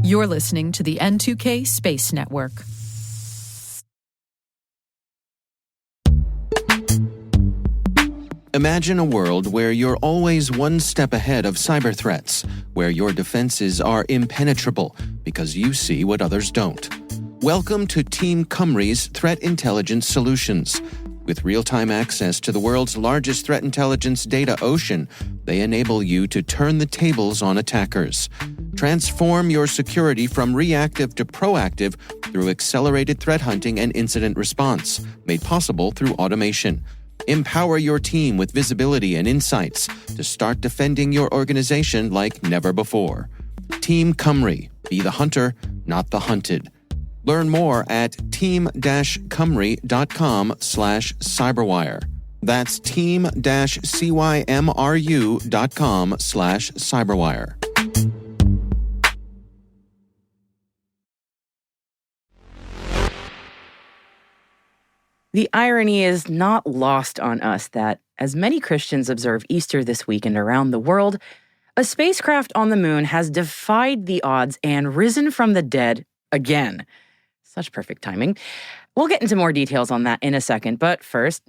You're listening to the N2K Space Network. Imagine a world where you're always one step ahead of cyber threats, where your defenses are impenetrable because you see what others don't. Welcome to Team Cymru's Threat Intelligence Solutions. With real-time access to the world's largest threat intelligence data ocean, they enable you to turn the tables on attackers. Transform your security from reactive to proactive through accelerated threat hunting and incident response, made possible through automation. Empower your team with visibility and insights to start defending your organization like never before. Team Cymru. Be the hunter, not the hunted. Learn more at team-cymru.com/cyberwire. That's team-cymru.com/cyberwire. The irony is not lost on us that, as many Christians observe Easter this weekend around the world, a spacecraft on the moon has defied the odds and risen from the dead again. Such perfect timing. We'll get into more details on that in a second, but first,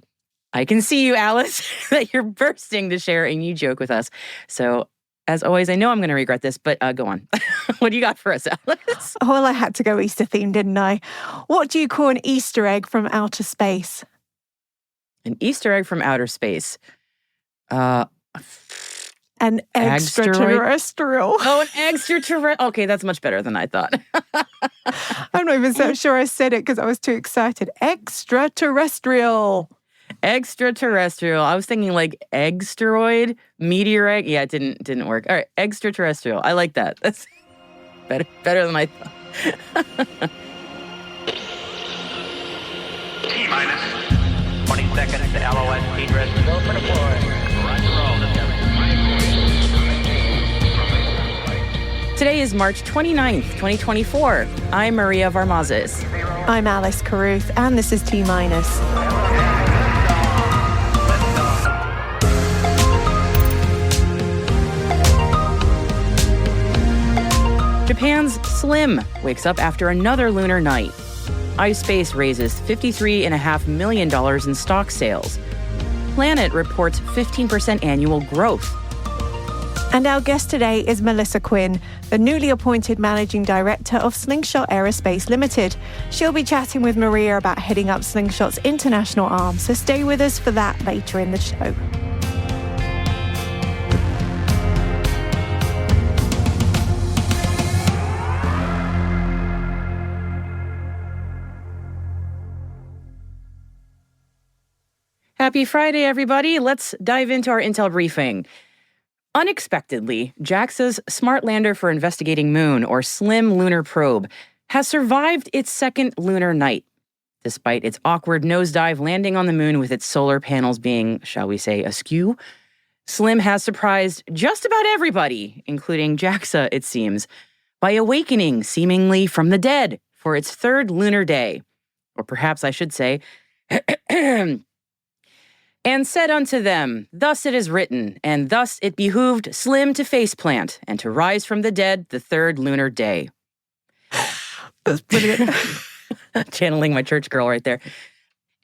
I can see you, Alice, that you're bursting to share a new joke with us. So, as always, I know I'm going to regret this, but go on. What do you got for us, Alice? Well, I had to go Easter themed, didn't I? What do you call an Easter egg from outer space? An Easter egg from outer space. An extraterrestrial. Oh, an extraterrestrial. Okay, that's much better than I thought. I'm not even so sure I said it because I was too excited. Extraterrestrial. Extraterrestrial. I was thinking like eggsteroid, meteor egg. Yeah, it didn't work. All right, extraterrestrial. I like that. That's better than I thought. T-minus 20 seconds to LOS. T-dress. Go for the board. Roger roll. Today is March 29th, 2024. I'm Maria Varmazes. I'm Alice Carruth, and this is T-minus. Japan's Slim wakes up after another lunar night. ispace raises $53.5 million in stock sales. Planet reports 15% annual growth. And our guest today is Melissa Quinn, the newly appointed Managing Director of Slingshot Aerospace Limited. She'll be chatting with Maria about heading up Slingshot's international arm, so stay with us for that later in the show. Happy Friday, everybody. Let's dive into our intel briefing. Unexpectedly, JAXA's Smart Lander for Investigating Moon, or SLIM lunar probe, has survived its second lunar night, despite its awkward nosedive landing on the moon with its solar panels being, shall we say, askew. SLIM has surprised just about everybody, including JAXA, it seems, by awakening seemingly from the dead for its third lunar day. Or perhaps I should say, and said unto them, thus it is written, and thus it behooved Slim to faceplant and to rise from the dead the third lunar day. That's brilliant. Channeling my church girl right there.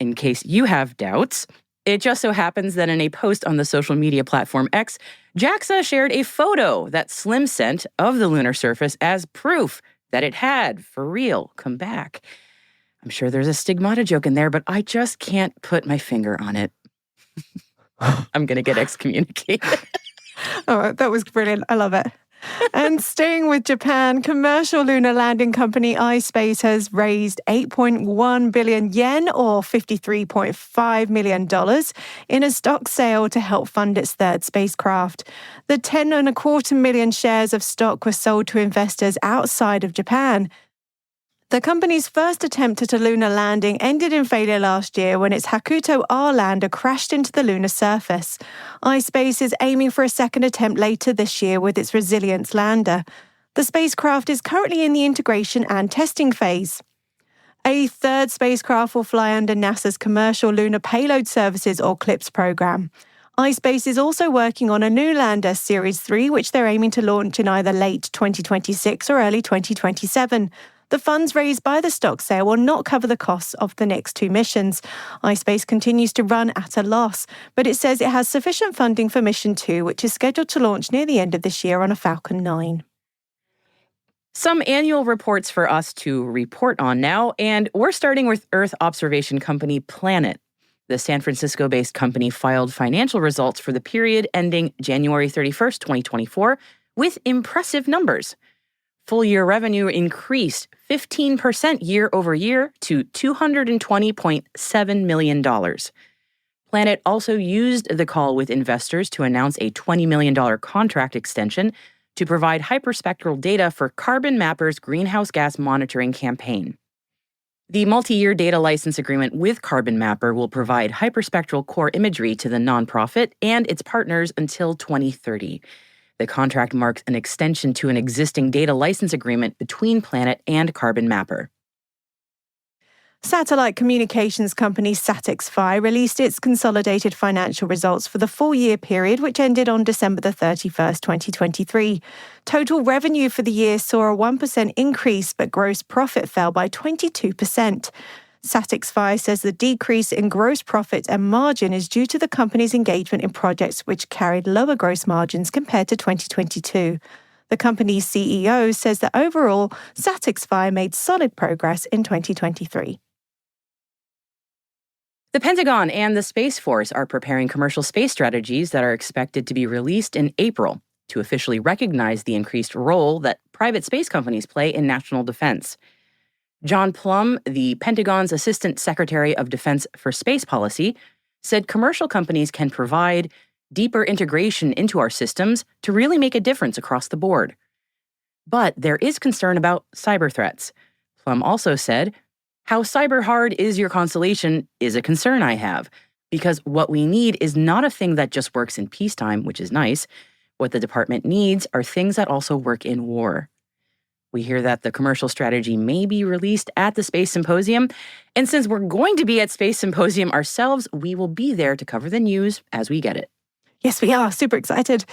In case you have doubts, it just so happens that in a post on the social media platform X, JAXA shared a photo that Slim sent of the lunar surface as proof that it had, for real, come back. I'm sure there's a stigmata joke in there, but I just can't put my finger on it. I'm going to get excommunicated. Oh, that was brilliant. I love it. And staying with Japan, commercial lunar landing company ispace has raised 8.1 billion yen, or $53.5 million, in a stock sale to help fund its third spacecraft. The 10.25 million shares of stock were sold to investors outside of Japan. The company's first attempt at a lunar landing ended in failure last year when its Hakuto R lander crashed into the lunar surface. ispace is aiming for a second attempt later this year with its Resilience lander. The spacecraft is currently in the integration and testing phase. A third spacecraft will fly under NASA's Commercial Lunar Payload Services, or CLPS program. ispace is also working on a new lander, Series 3, which they're aiming to launch in either late 2026 or early 2027. The funds raised by the stock sale will not cover the costs of the next two missions. ispace continues to run at a loss, but it says it has sufficient funding for Mission 2, which is scheduled to launch near the end of this year on a Falcon 9. Some annual reports for us to report on now, and we're starting with Earth observation company Planet. The San Francisco-based company filed financial results for the period ending January 31st, 2024, with impressive numbers. Full-year revenue increased 15% year over year to $220.7 million. Planet also used the call with investors to announce a $20 million contract extension to provide hyperspectral data for Carbon Mapper's greenhouse gas monitoring campaign. The multi-year data license agreement with Carbon Mapper will provide hyperspectral core imagery to the nonprofit and its partners until 2030. The contract marks an extension to an existing data license agreement between Planet and Carbon Mapper. Satellite communications company SatixFy released its consolidated financial results for the full-year period, which ended on December 31st, 2023. Total revenue for the year saw a 1% increase, but gross profit fell by 22%. SatixFy says the decrease in gross profit and margin is due to the company's engagement in projects which carried lower gross margins compared to 2022. The company's CEO says that overall, SatixFy made solid progress in 2023. The Pentagon and the Space Force are preparing commercial space strategies that are expected to be released in April to officially recognize the increased role that private space companies play in national defense. John Plum, the Pentagon's Assistant Secretary of Defense for Space Policy, said commercial companies can provide deeper integration into our systems to really make a difference across the board. But there is concern about cyber threats. Plum also said, "How cyber hard is your constellation is a concern I have, because what we need is not a thing that just works in peacetime, which is nice. What the department needs are things that also work in war." We hear that the commercial strategy may be released at the Space Symposium, and since we're going to be at Space Symposium ourselves, we will be there to cover the news as we get it. Yes, we are. Super excited.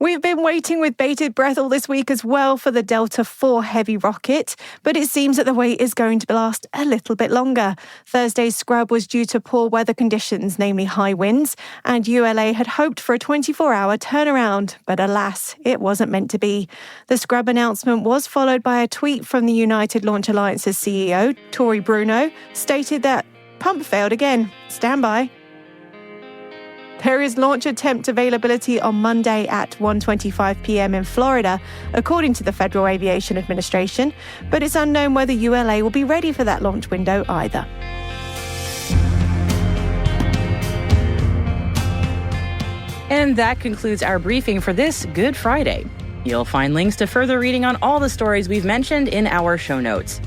We've been waiting with bated breath all this week as well for the Delta IV Heavy rocket, but it seems that the wait is going to last a little bit longer. Thursday's scrub was due to poor weather conditions, namely high winds, and ULA had hoped for a 24-hour turnaround, but alas, it wasn't meant to be. The scrub announcement was followed by a tweet from the United Launch Alliance's CEO, Tori Bruno, stated that pump failed again. Stand by. There is launch attempt availability on Monday at 1:25 p.m. in Florida, according to the Federal Aviation Administration, but it's unknown whether ULA will be ready for that launch window either. And that concludes our briefing for this Good Friday. You'll find links to further reading on all the stories we've mentioned in our show notes.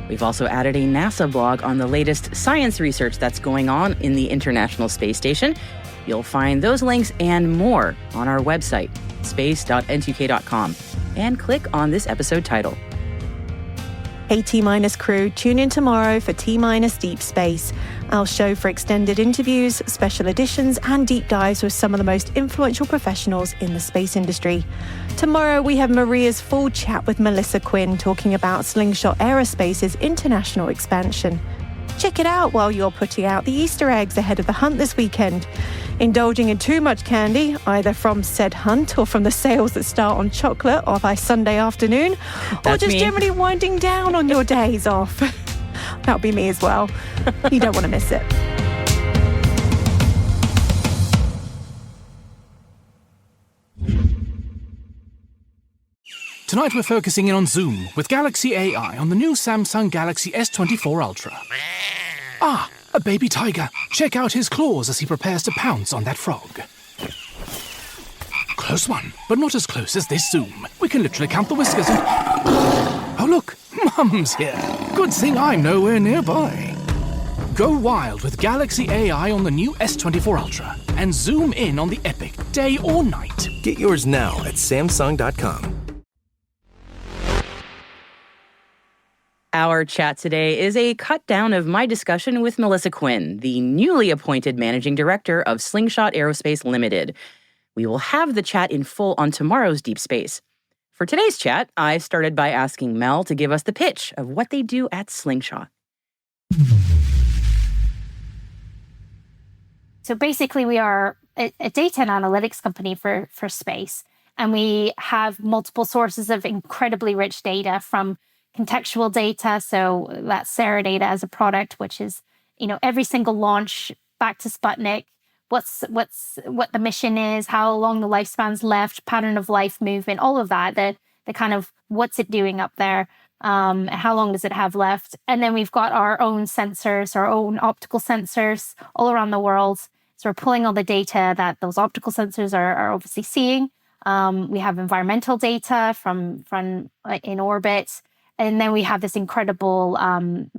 We've also added a NASA blog on the latest science research that's going on in the International Space Station. You'll find those links and more on our website, space.n2k.com, and click on this episode title. Hey T-Minus crew, tune in tomorrow for T-Minus Deep Space, our show for extended interviews, special editions, and deep dives with some of the most influential professionals in the space industry. Tomorrow we have Maria's full chat with Melissa Quinn talking about Slingshot Aerospace's international expansion. Check it out while you're putting out the Easter eggs ahead of the hunt this weekend. Indulging in too much candy, either from said hunt or from the sales that start on chocolate or by Sunday afternoon, or just generally winding down on your days off. That'll be me as well. You don't want to miss it. Tonight we're focusing in on Zoom with Galaxy AI on the new Samsung Galaxy S24 Ultra. Ah, a baby tiger. Check out his claws as he prepares to pounce on that frog. Close one, but not as close as this Zoom. We can literally count the whiskers and... Oh look, Mum's here. Good thing I'm nowhere nearby. Go wild with Galaxy AI on the new S24 Ultra and zoom in on the epic, day or night. Get yours now at Samsung.com. Our chat today is a cut down of my discussion with Melissa Quinn, the newly appointed managing director of Slingshot Aerospace Limited. We will have the chat in full on tomorrow's Deep Space. For today's chat, I started by asking Mel to give us the pitch of what they do at Slingshot. So basically, we are a data and analytics company for space. And we have multiple sources of incredibly rich data, from contextual data. So that's Sarah data as a product, which is, every single launch back to Sputnik, what the mission is, how long the lifespan's left, pattern of life movement, all of that, the kind of what's it doing up there, how long does it have left. And then we've got our own sensors, our own optical sensors all around the world. So we're pulling all the data that those optical sensors are obviously seeing. We have environmental data from in orbit. And then we have this incredible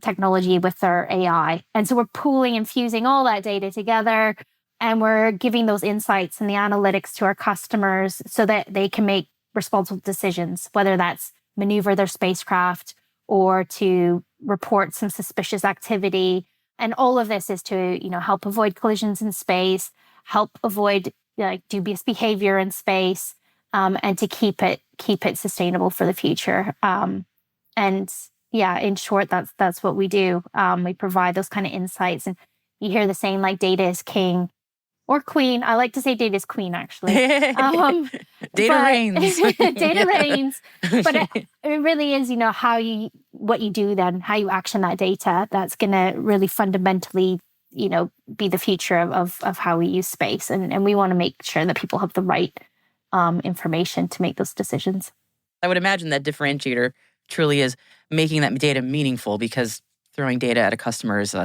technology with our AI. And so we're pooling and fusing all that data together. And we're giving those insights and the analytics to our customers so that they can make responsible decisions, whether that's maneuver their spacecraft or to report some suspicious activity. And all of this is to, help avoid collisions in space, help avoid dubious behavior in space, and to keep it sustainable for the future. And yeah, in short, that's what we do. We provide those kind of insights, and you hear the saying like data is king or queen. I like to say data is queen, actually. Data reigns. Data reigns. But it really is, what you do then, how you action that data, that's going to really fundamentally, be the future of how we use space. And we want to make sure that people have the right information to make those decisions. I would imagine that differentiator truly is making that data meaningful, because throwing data at a customer is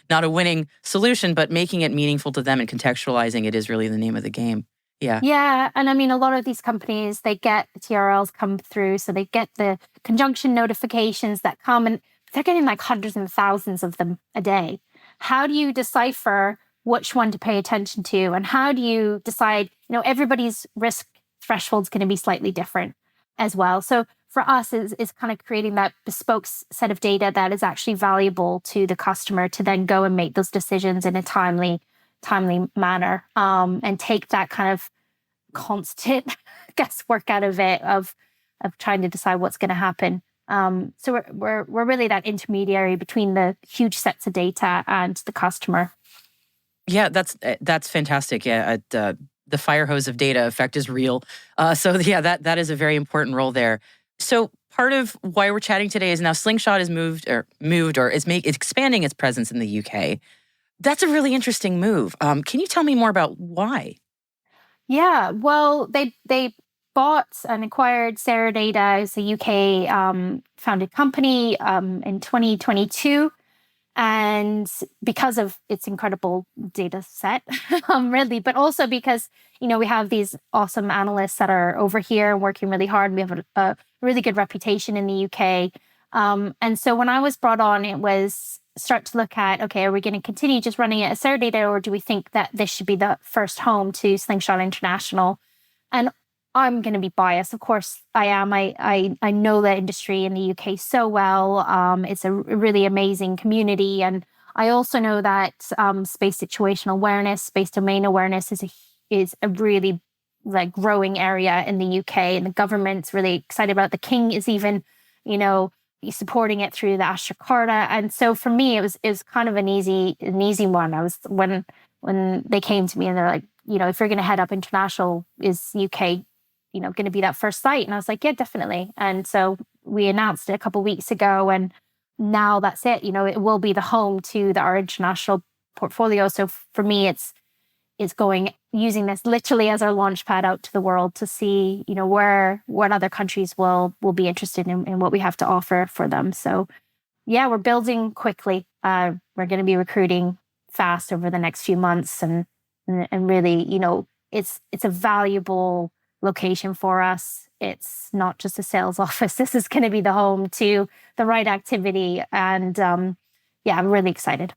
not a winning solution, but making it meaningful to them and contextualizing it is really the name of the game. Yeah. Yeah. And I mean, a lot of these companies, they get the TRLs come through. So they get the conjunction notifications that come, and they're getting like hundreds and thousands of them a day. How do you decipher which one to pay attention to? And how do you decide, everybody's risk threshold is going to be slightly different as well. So for us is kind of creating that bespoke set of data that is actually valuable to the customer to then go and make those decisions in a timely manner, and take that kind of constant guesswork out of it of trying to decide what's going to happen. So we're really that intermediary between the huge sets of data and the customer. Yeah, that's fantastic. Yeah, the fire hose of data effect is real. So yeah, that is a very important role there. So part of why we're chatting today is now Slingshot has moved or it's expanding its presence in the UK. That's a really interesting move. Can you tell me more about why? Yeah, well, they bought and acquired Sarah Data as a UK founded company in 2022. And because of its incredible data set, really, but also because, we have these awesome analysts that are over here working really hard. We have a really good reputation in the UK. And so when I was brought on, it was start to look at, okay, are we going to continue just running it as Sarah Data, or do we think that this should be the first home to Slingshot International? And I'm going to be biased. Of course, I am. I know the industry in the UK so well. It's a really amazing community. And I also know that space situational awareness, space domain awareness is a really growing area in the UK. And the government's really excited about it. The King is even, supporting it through the Astra Carta. And so for me, it was kind of an easy one. I was when they came to me and they're like, if you're going to head up international, is UK going to be that first site? And I was like, yeah, definitely. And so we announced it a couple of weeks ago, and now that's it. It will be the home to our international portfolio. So for me, it's using this literally as our launch pad out to the world to see, what other countries will be interested in what we have to offer for them. So yeah, we're building quickly. We're going to be recruiting fast over the next few months, and really, it's a valuable location for us. It's not just a sales office. This is going to be the home to the right activity. And I'm really excited.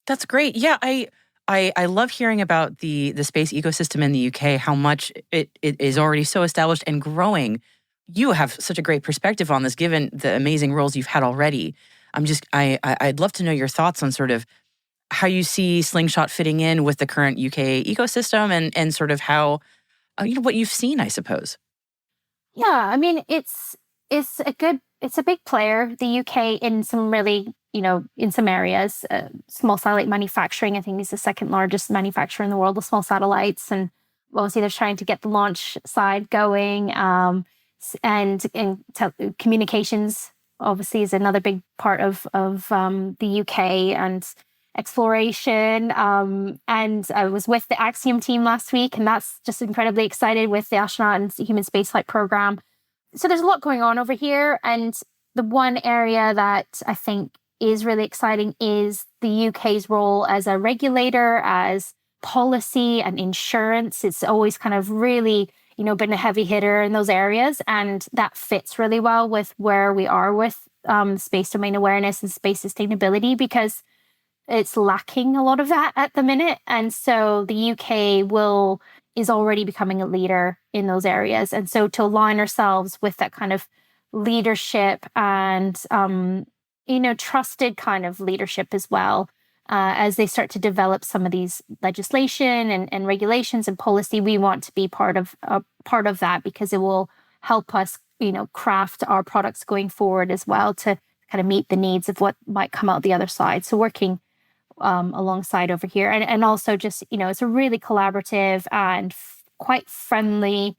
That's great. Yeah, I love hearing about the space ecosystem in the UK, how much it is already so established and growing. you have such a great perspective on this, given the amazing roles you've had already. I'd love to know your thoughts on sort of how you see Slingshot fitting in with the current UK ecosystem and sort of how, what you've seen, I suppose. Yeah, I mean, it's a big player, the UK, in some really, in some areas. Small satellite manufacturing, I think, is the second largest manufacturer in the world of small satellites. And obviously they're trying to get the launch side going. And communications, obviously, is another big part of the UK, and exploration. And I was with the Axiom team last week, and that's just incredibly excited with the astronaut and human spaceflight program. So there's a lot going on over here. And the one area that I think is really exciting is the UK's role as a regulator, as policy and insurance. It's always kind of really, been a heavy hitter in those areas. And that fits really well with where we are with space domain awareness and space sustainability, because it's lacking a lot of that at the minute. And so the UK is already becoming a leader in those areas. And so to align ourselves with that kind of leadership and, trusted kind of leadership as well, as they start to develop some of these legislation and regulations and policy, we want to be part of that, because it will help us, craft our products going forward as well to kind of meet the needs of what might come out the other side. So working alongside over here, and also just, it's a really collaborative and quite friendly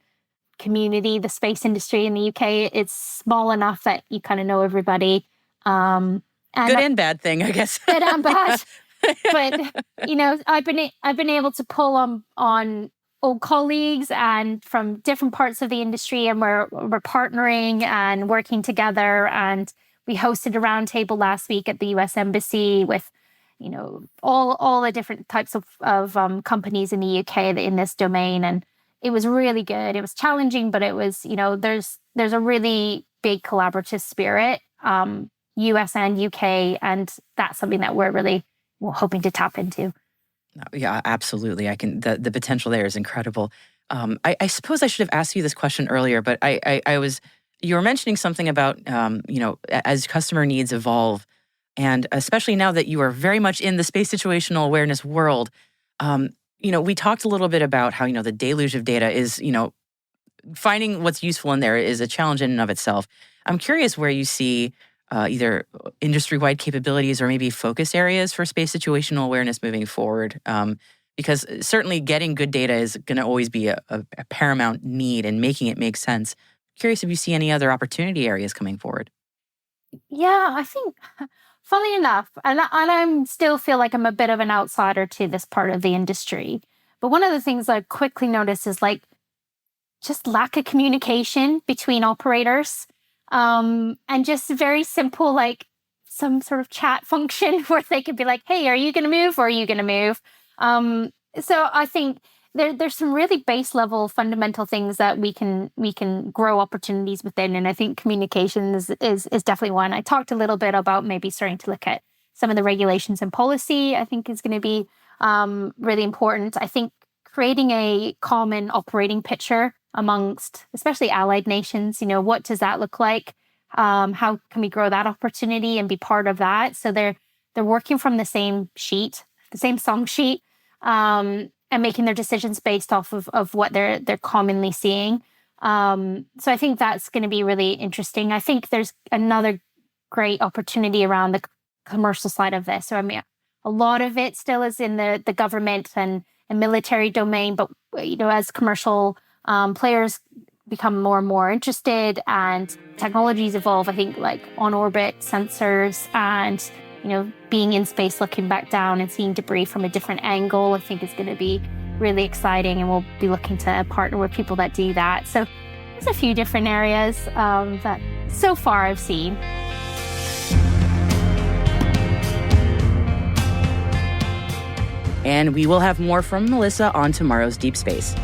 community. The space industry in the UK, it's small enough that you kind of know everybody. Good and bad thing, I guess. Good and bad. But, I've been able to pull on old colleagues and from different parts of the industry, and we're partnering and working together. And we hosted a roundtable last week at the US Embassy with, all the different types of companies in the UK in this domain. And it was really good. It was challenging, but it was, there's a really big collaborative spirit, US and UK, and that's something that we're really hoping to tap into. Yeah, absolutely. The potential there is incredible. I suppose I should have asked you this question earlier, but you were mentioning something about, as customer needs evolve, and especially now that you are very much in the space situational awareness world, we talked a little bit about how, the deluge of data is, finding what's useful in there is a challenge in and of itself. I'm curious where you see either industry-wide capabilities or maybe focus areas for space situational awareness moving forward. Because certainly getting good data is going to always be a paramount need, and making it make sense. Curious if you see any other opportunity areas coming forward. Yeah, I think, funnily enough, and I still feel like I'm a bit of an outsider to this part of the industry, but one of the things I quickly noticed is just lack of communication between operators. And just very simple, some sort of chat function where they could be like, hey, are you going to move or are you going to move? So I think there's some really base level fundamental things that we can grow opportunities within. And I think communication is definitely one. I talked a little bit about maybe starting to look at some of the regulations and policy, I think is going to be really important. I think creating a common operating picture amongst especially allied nations, what does that look like? How can we grow that opportunity and be part of that? So they're working from the same sheet, the same song sheet, and making their decisions based off of what they're commonly seeing. So I think that's going to be really interesting. I think there's another great opportunity around the commercial side of this. So I mean, a lot of it still is in the government and military domain, but as commercial players become more and more interested and technologies evolve, I think on orbit sensors and being in space, looking back down and seeing debris from a different angle, I think is going to be really exciting, and we'll be looking to partner with people that do that. So there's a few different areas that so far I've seen. And we will have more from Melissa on tomorrow's Deep Space.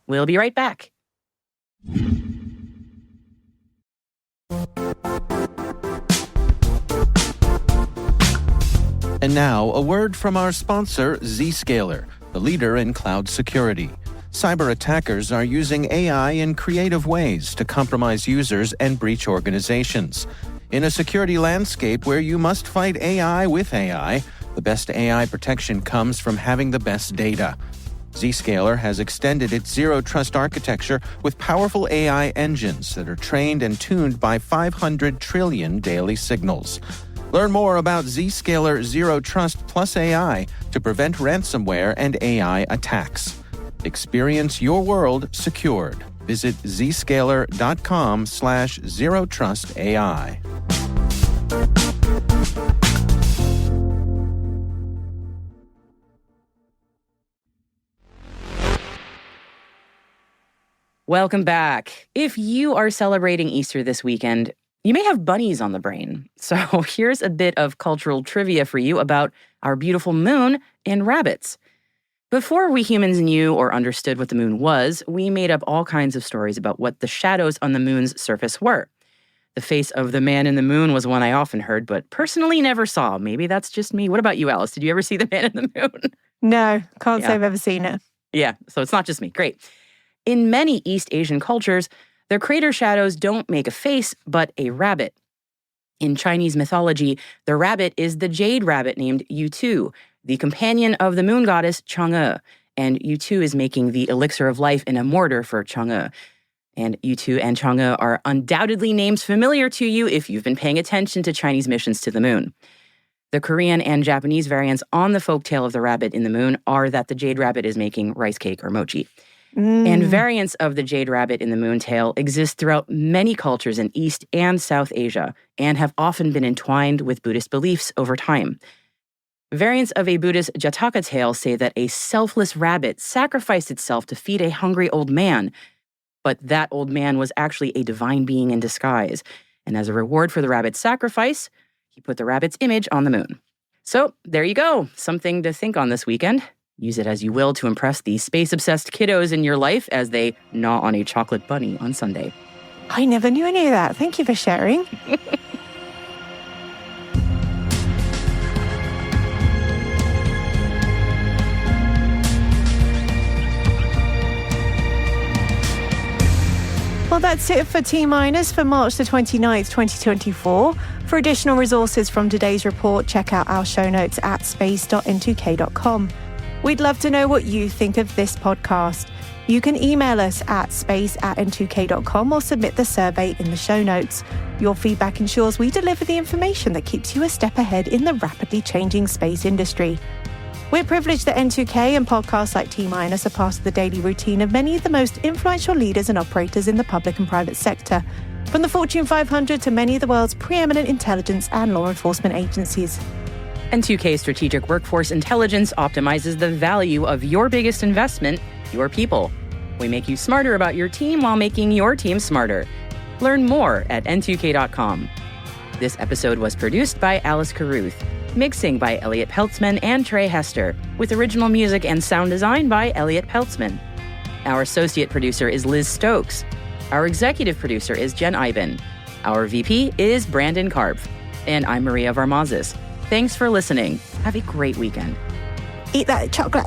We'll be right back. And now, a word from our sponsor, Zscaler, the leader in cloud security. Cyber attackers are using AI in creative ways to compromise users and breach organizations. In a security landscape where you must fight AI with AI, the best AI protection comes from having the best data. Zscaler has extended its zero-trust architecture with powerful AI engines that are trained and tuned by 500 trillion daily signals. Learn more about Zscaler Zero Trust Plus AI to prevent ransomware and AI attacks. Experience your world secured. Visit zscaler.com/zerotrustai. Welcome back. If you are celebrating Easter this weekend, you may have bunnies on the brain. So here's a bit of cultural trivia for you about our beautiful moon and rabbits. Before we humans knew or understood what the moon was, we made up all kinds of stories about what the shadows on the moon's surface were. The face of the man in the moon was one I often heard, but personally never saw. Maybe that's just me. What about you, Alice? Did you ever see the man in the moon? No, can't say I've ever seen it. Yeah, so it's not just me. Great. In many East Asian cultures, their crater shadows don't make a face, but a rabbit. In Chinese mythology, the rabbit is the jade rabbit named Yutu, the companion of the moon goddess Chang'e, and Yutu is making the elixir of life in a mortar for Chang'e. And Yutu and Chang'e are undoubtedly names familiar to you if you've been paying attention to Chinese missions to the moon. The Korean and Japanese variants on the folktale of the rabbit in the moon are that the jade rabbit is making rice cake or mochi. And variants of the jade rabbit in the moon tale exist throughout many cultures in East and South Asia and have often been entwined with Buddhist beliefs over time. Variants of a Buddhist Jataka tale say that a selfless rabbit sacrificed itself to feed a hungry old man, but that old man was actually a divine being in disguise. And as a reward for the rabbit's sacrifice, he put the rabbit's image on the moon. So there you go, something to think on this weekend. Use it as you will to impress the space-obsessed kiddos in your life as they gnaw on a chocolate bunny on Sunday. I never knew any of that. Thank you for sharing. Well, that's it for T-Minus for March the 29th, 2024. For additional resources from today's report, check out our show notes at space.n2k.com. We'd love to know what you think of this podcast. You can email us at space@n2k.com or submit the survey in the show notes. Your feedback ensures we deliver the information that keeps you a step ahead in the rapidly changing space industry. We're privileged that N2K and podcasts like T-Minus are part of the daily routine of many of the most influential leaders and operators in the public and private sector, from the Fortune 500 to many of the world's preeminent intelligence and law enforcement agencies. N2K Strategic Workforce Intelligence optimizes the value of your biggest investment, your people. We make you smarter about your team while making your team smarter. Learn more at n2k.com. This episode was produced by Alice Carruth, mixing by Elliot Peltzman and Trey Hester, with original music and sound design by Elliot Peltzman. Our associate producer is Liz Stokes. Our executive producer is Jen Iben. Our VP is Brandon Karpf. And I'm Maria Varmazis. Thanks for listening. Have a great weekend. Eat that chocolate.